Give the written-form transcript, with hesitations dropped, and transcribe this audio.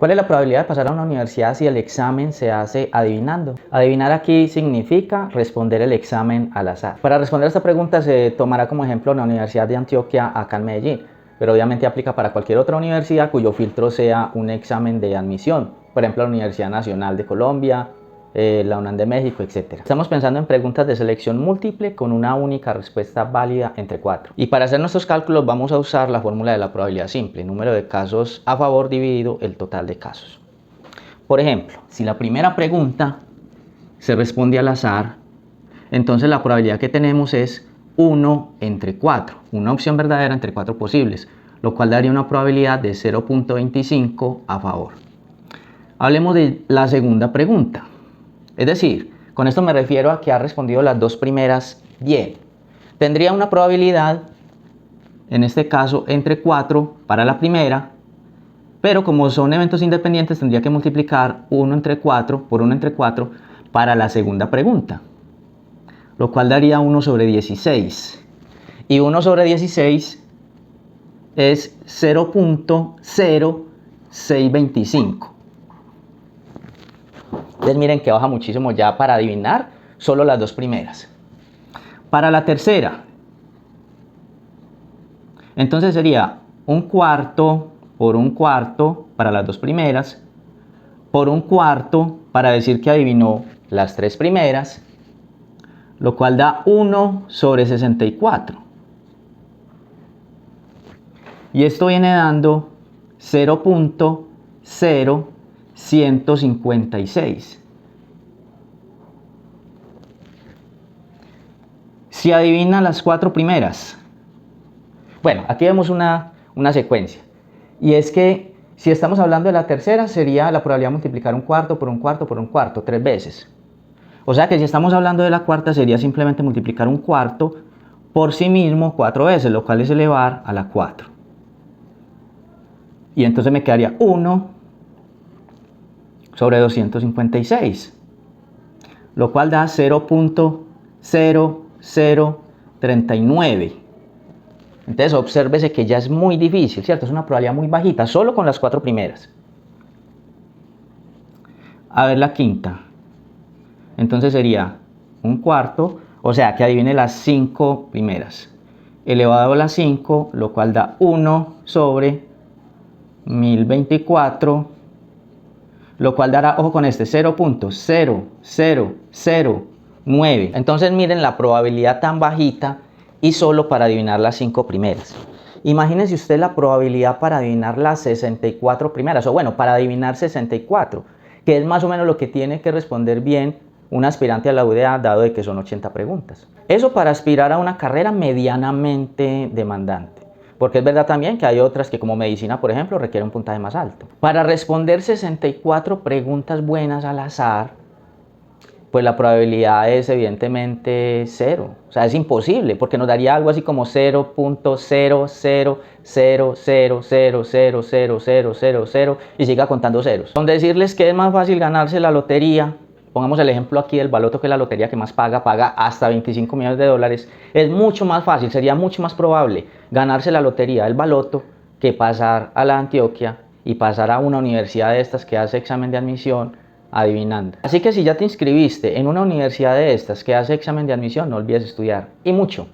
¿Cuál es la probabilidad de pasar a una universidad si el examen se hace adivinando? Adivinar aquí significa responder el examen al azar. Para responder a esta pregunta se tomará como ejemplo la Universidad de Antioquia acá en Medellín, pero obviamente aplica para cualquier otra universidad cuyo filtro sea un examen de admisión, por ejemplo la Universidad Nacional de Colombia, la UNAM de México, etc. Estamos pensando en preguntas de selección múltiple con una única respuesta válida entre 4. Y para hacer nuestros cálculos vamos a usar la fórmula de la probabilidad simple, número de casos a favor dividido el total de casos. Por ejemplo, si la primera pregunta se responde al azar, entonces la probabilidad que tenemos es 1 entre 4, una opción verdadera entre 4 posibles, lo cual daría una probabilidad de 0.25 a favor. Hablemos de la segunda pregunta. Es decir, con esto me refiero a que ha respondido las dos primeras bien. Tendría una probabilidad, en este caso, entre 4 para la primera, pero como son eventos independientes, tendría que multiplicar 1 entre 4 por 1 entre 4 para la segunda pregunta, lo cual daría 1 sobre 16. Y 1 sobre 16 es 0.0625. Entonces miren que baja muchísimo ya para adivinar solo las dos primeras. Para la tercera, entonces sería 1/4 por 1/4 para las dos primeras, por 1/4 para decir que adivinó las tres primeras, lo cual da 1 sobre 64. Y esto viene dando 0.0156. Si adivina las cuatro primeras, bueno, aquí vemos una secuencia. Y es que si estamos hablando de la tercera, sería la probabilidad de multiplicar 1/4 por 1/4 por 1/4, 3 veces. O sea que si estamos hablando de la cuarta, sería simplemente multiplicar 1/4 por sí mismo 4 veces, lo cual es elevar a la 4. Y entonces me quedaría 1 sobre 256, lo cual da 0.0039. Entonces obsérvese que ya es muy difícil, ¿cierto? Es una probabilidad muy bajita, solo con las cuatro primeras. A ver la quinta. Entonces sería 1/4, o sea que adivine las 5 primeras, elevado a la 5, lo cual da 1 sobre 1024, lo cual dará, ojo con este, 0.0009. Entonces miren la probabilidad tan bajita y solo para adivinar las 5 primeras. Imagínense usted la probabilidad para adivinar las 64 primeras, o bueno, para adivinar 64, que es más o menos lo que tiene que responder bien un aspirante a la UDA, dado de que son 80 preguntas. Eso para aspirar a una carrera medianamente demandante, porque es verdad también que hay otras que, como medicina, por ejemplo, requieren un puntaje más alto. Para responder 64 preguntas buenas al azar, pues la probabilidad es evidentemente 0. O sea, es imposible, porque nos daría algo así como 0.0000000000 y siga contando ceros. Con decirles que es más fácil ganarse la lotería, pongamos el ejemplo aquí del baloto, que es la lotería que más paga hasta 25 millones de dólares, es mucho más fácil, sería mucho más probable ganarse la lotería del baloto que pasar a la Antioquia y pasar a una universidad de estas que hace examen de admisión adivinando. Así que si ya te inscribiste en una universidad de estas que hace examen de admisión, no olvides estudiar, y mucho.